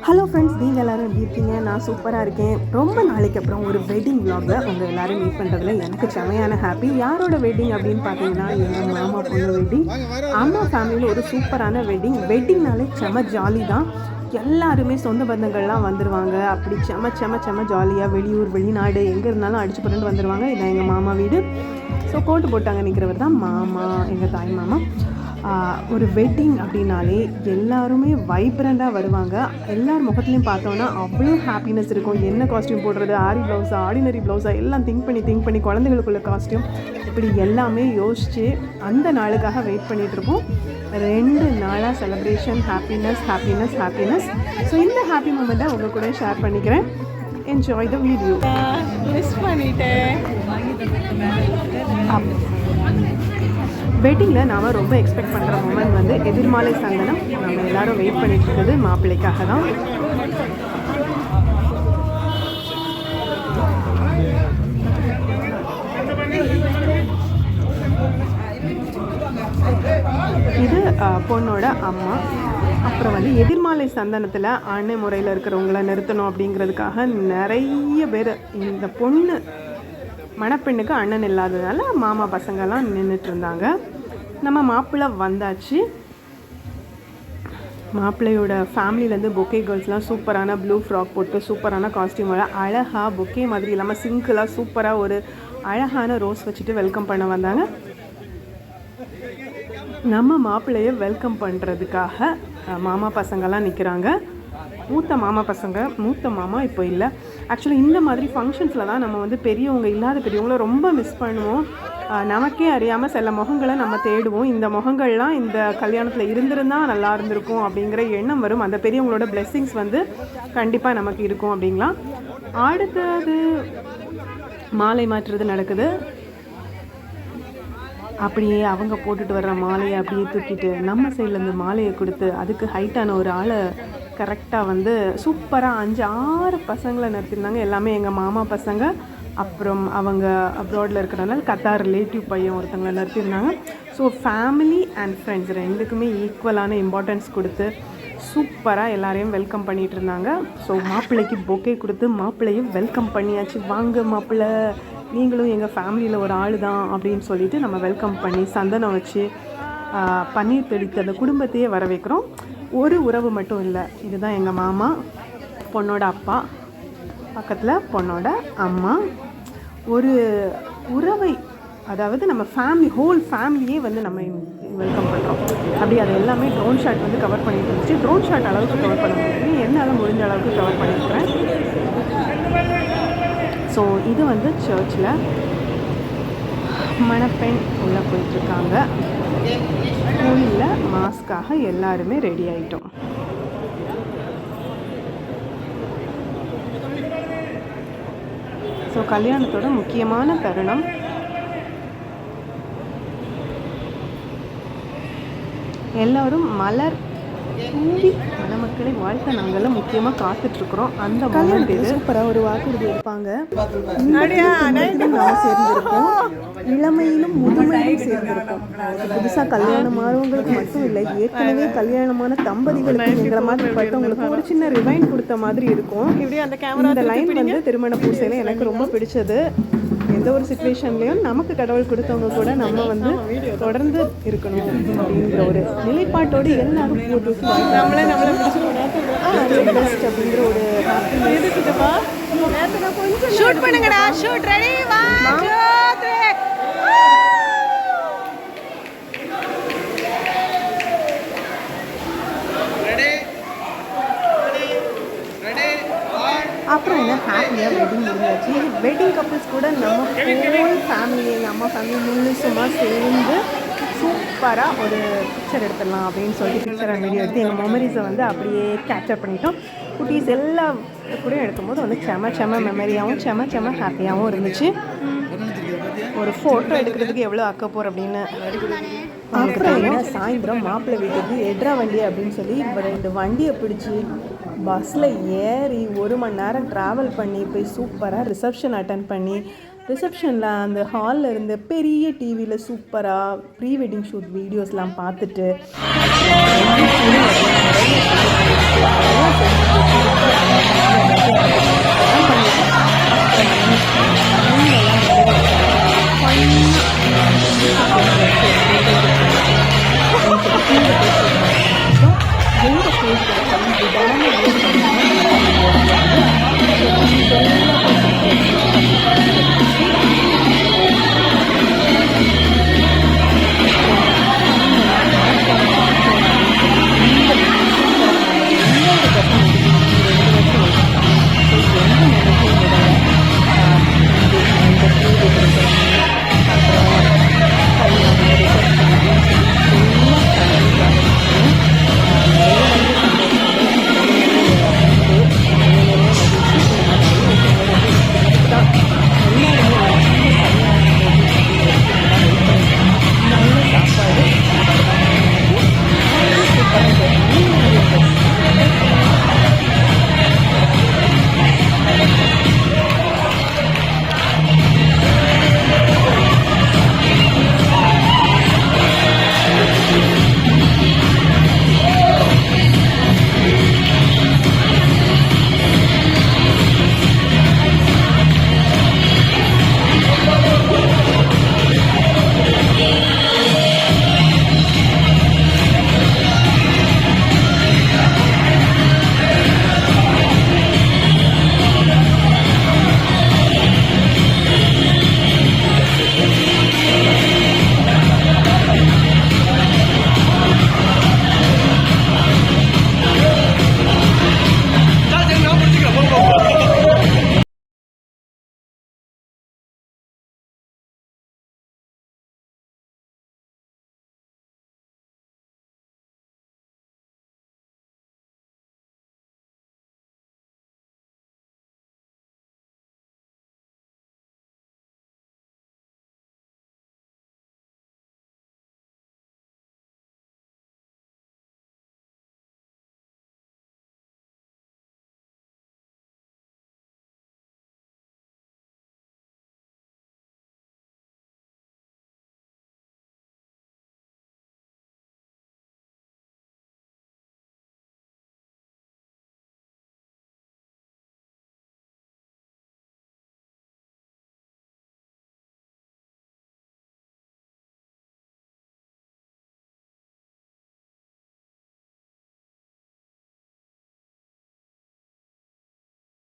Hello friends, நீங்கள் எல்லோரும் எப்படி இருக்கீங்க? நான் சூப்பராக இருக்கேன். ரொம்ப நாளைக்கு அப்புறம் ஒரு வெட்டிங் விலாகில் உங்கள் எல்லோரும் மீட் பண்ணுறதுல எனக்கு செமையான ஹாப்பி. யாரோட வெட்டிங் அப்படின்னு பார்த்தீங்கன்னா, எங்கள் மாமா பொண்ணு வெட்டிங். அம்மா ஃபேமிலியில் ஒரு சூப்பரான வெட்டிங்னாலே செம ஜாலி தான். எல்லாருமே சொந்த பந்தங்கள்லாம் வந்துடுவாங்க. அப்படி செம ஜாலியாக வெளியூர் வெளிநாடு எங்கே இருந்தாலும் அடிச்சு போட்டு வந்துடுவாங்க. இதான் எங்கள் மாமா வீடு. ஸோ கோட்டு போட்டாங்க நிற்கிறவர் தான் மாமா, எங்கள் தாய் மாமா. ஒரு வெட்டிங் அப்படின்னாலே எல்லாருமே வைப்ரண்ட்டாக வருவாங்க. எல்லார் முகத்துலையும் பார்த்தோன்னா அவ்வளோ ஹாப்பினஸ் இருக்கும். என்ன காஸ்ட்யூம் போடுறது, ஆரி ப்ளவுஸா ஆர்டினரி ப்ளவுஸா எல்லாம் திங்க் பண்ணி குழந்தைகளுக்குள்ள காஸ்ட்யூம் இப்படி எல்லாமே யோசித்து அந்த நாளுக்காக வெயிட் பண்ணிகிட்ருப்போம். 2 நாளாக செலிப்ரேஷன், ஹாப்பினஸ். ஸோ இந்த ஹாப்பி மூமெண்ட்டை உங்கள் கூட ஷேர் பண்ணிக்கிறேன். Enjoy the video. மிஸ் பண்ணிட்டேன். வெட்டிங்கில் நாம் ரொம்ப எக்ஸ்பெக்ட் பண்ணுற மூமெண்ட் வந்து எதிர்மாலை சந்தனம். நம்ம எல்லோரும் வெயிட் பண்ணிட்டு இருக்கிறது மாப்பிள்ளைக்காக தான். இது பொண்ணோட அம்மா. அப்புறம் வந்து எதிர்மாலை சந்தனத்தில் அணை முறையில் இருக்கிறவங்கள நிறுத்தணும் அப்படிங்கிறதுக்காக நிறைய பேர், இந்த பொண்ணு மணப்பெண்ணுக்கு அண்ணன் இல்லாததுனால மாமா பசங்கள்லாம் நின்றுட்டு இருந்தாங்க. நம்ம மாப்பிள்ளை வந்தாச்சு. மாப்பிள்ளையோட ஃபேமிலியிலேருந்து பொக்கே கேர்ள்ஸ்லாம் சூப்பரான ப்ளூ ஃப்ராக் போட்டு சூப்பரான காஸ்டியூமோட அழகாக பொக்கே மாதிரி இல்லாமல் சிங்கிளாக சூப்பராக ஒரு அழகான ரோஸ் வச்சுட்டு வெல்கம் பண்ண வந்தாங்க. நம்ம மாப்பிள்ளையை வெல்கம் பண்ணுறதுக்காக மாமா பசங்கள்லாம் நிற்கிறாங்க. மூத்த மாமா இப்போ இல்லை. ஆக்சுவலி இந்த மாதிரி ஃபங்க்ஷன்ஸில் தான் நம்ம வந்து பெரியவங்கள ரொம்ப மிஸ் பண்ணுவோம். நமக்கே அறியாமல் சில முகங்களை நம்ம தேடுவோம். இந்த முகங்கள்லாம் இந்த கல்யாணத்தில் இருந்திருந்தால் நல்லா இருந்திருக்கும் அப்படிங்கிற எண்ணம் வரும். அந்த பெரியவங்களோட பிளெஸ்ஸிங்ஸ் வந்து கண்டிப்பாக நமக்கு இருக்கும் அப்படிங்களாம். அடுத்தது மாலை மாற்றுறது நடக்குது. அப்படியே அவங்க போட்டுட்டு வர்ற மாலையை அப்படியே தூக்கிட்டு நம்ம சைட்லேருந்து மாலையை கொடுத்து அதுக்கு ஹைட்டான ஒரு ஆளை கரெக்டாக வந்து சூப்பராக 5-6 பசங்களை நிறுத்திருந்தாங்க. எல்லாமே எங்கள் மாமா பசங்க. அப்புறம் அவங்க அப்ராடில் இருக்கிறனால கத்தார் ரிலேட்டிவ் பையன் ஒருத்தவங்களை நிறுத்தியிருந்தாங்க. ஸோ ஃபேமிலி அண்ட் ஃப்ரெண்ட்ஸ் ரெண்டுக்குமே ஈக்குவலான இம்பார்ட்டன்ஸ் கொடுத்து சூப்பராக எல்லாரையும் வெல்கம் பண்ணிகிட்டு இருந்தாங்க. ஸோ மாப்பிள்ளைக்கு பொக்கே கொடுத்து மாப்பிள்ளையும் வெல்கம் பண்ணியாச்சு. வாங்க மாப்பிள்ளை, நீங்களும் எங்கள் ஃபேமிலியில் ஒரு ஆள் தான் அப்படின்னு சொல்லிட்டு நம்ம வெல்கம் பண்ணி சந்தனம் வச்சு பன்னீர் தெளித்து அந்த குடும்பத்தையே வர வைக்கிறோம். ஒரு உறவு மட்டும் இல்லை, இதுதான் எங்கள் மாமா, பொண்ணோட அப்பா, பக்கத்தில் பொண்ணோட அம்மா. ஒரு உறவை, அதாவது நம்ம ஹோல் ஃபேமிலியே வந்து நம்ம வெல்கம் பண்ணுறோம். அப்படி அது எல்லாமே ட்ரோன் ஷாட் வந்து கவர் பண்ணிட்டு இருந்துச்சு. ட்ரோன் ஷாட் அளவுக்கு கவர் பண்ண முடியும், என்னால் முடிஞ்ச அளவுக்கு கவர் பண்ணியிருக்கிறேன். ஸோ இது வந்து சர்ச்சில் மணப்பெண் உள்ளே போயிட்டுருக்காங்க. கோயிலில் மாஸ்க்காக எல்லாருமே ரெடி ஆகிட்டோம். ஸோ கல்யாணத்தோட முக்கியமான தருணம். எல்லோரும் மலர் தூவி மணமக்களை வாழ்த்த நாங்கள்லாம் முக்கியமாக காத்துட்ருக்குறோம். அந்த மொமெண்ட் இது. சூப்பராக ஒரு வாக்குறுதி எடுப்பாங்க. நான் சேர்ந்திருக்கோம், இளமையிலும் முதுமையிலும் சேர்ந்திருக்கோம். புதுசாக கல்யாணம் ஆனவங்களுக்கு மட்டும் இல்லை, ஏற்கனவே கல்யாணமான தம்பதிகளுக்கு எங்களை மாதிரி பட்டவங்களுக்கு ஒரு சின்ன ரிவைண்ட் கொடுத்த மாதிரி இருக்கும். இந்த லைன் வந்து திருமண பூசையில் எனக்கு ரொம்ப பிடிச்சது. எந்த ஒரு சிச்சுவேஷன்லேயும் நமக்கு கடவுள் கொடுத்தவங்க கூட நம்ம வந்து தொடர்ந்து இருக்கணும் அப்படிங்கிற ஒரு நிலைப்பாட்டோடு எல்லாரும் பெஸ்ட் அப்படிங்கிற ஒரு ஷூட் பண்ணுங்கடா. Shoot ready. அப்புறம் என்ன ஹாப்பியாக வெட்டிங் முடிஞ்சாச்சு. வெட்டிங் கப்புள்ஸ் கூட நம்ம ஹோல் ஃபேமிலி, எங்கள் அம்மா ஃபேமிலி முழுசுமா சேர்ந்து சூப்பராக ஒரு பிக்சர் எடுத்துடலாம் அப்படின்னு சொல்லிட்டு பிக்சர் அண்ட் வீடியோ எடுத்து எங்கள் மெமரிஸை வந்து அப்படியே கேப்சர் பண்ணிட்டோம். குட்டீஸ் எல்லாம் கூட எடுக்கும்போது வந்து செம மெமரியாகவும் செம ஹாப்பியாகவும் இருந்துச்சு. ஒரு ஃபோட்டோ எடுக்கிறதுக்கு எவ்வளோ அக்கப்போர் அப்படின்னு. அப்புறம் சாயந்தரம் மாப்பிள்ளை வீட்டுக்கு எட்ரா வண்டி அப்படின்னு சொல்லி 2 வண்டியை பிடிச்சி பஸ்ஸில் ஏறி 1 மணி நேரம் ட்ராவல் பண்ணி போய் சூப்பராக ரிசப்ஷன் அட்டன் பண்ணி, ரிசப்ஷனில் அந்த ஹாலில் இருந்த பெரிய டிவியில் சூப்பராக ப்ரீ வெட்டிங் ஷூட் வீடியோஸ்லாம் பார்த்துட்டு